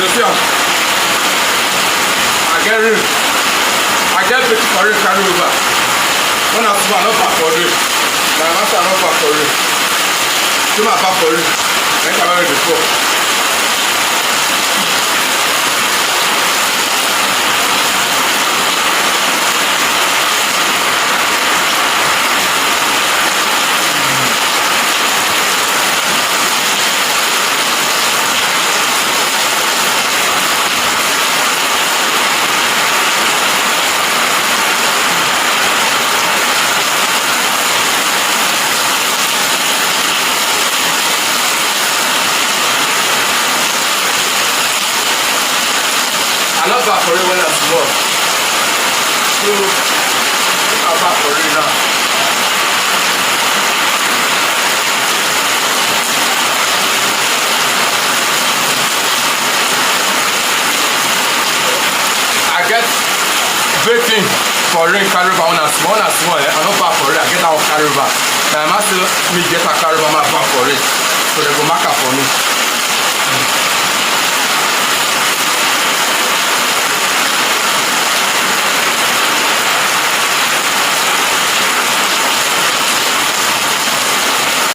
I get it for it carry over. When I smell no back for it. My master no back for it. Do my back for it. Make I ready before. I love back for it when I'm small. So, I'm back for it now. I get baking for rain carry over when I'm small. I'm not back for it. I get that carry over. My master me get a carry over my back for it.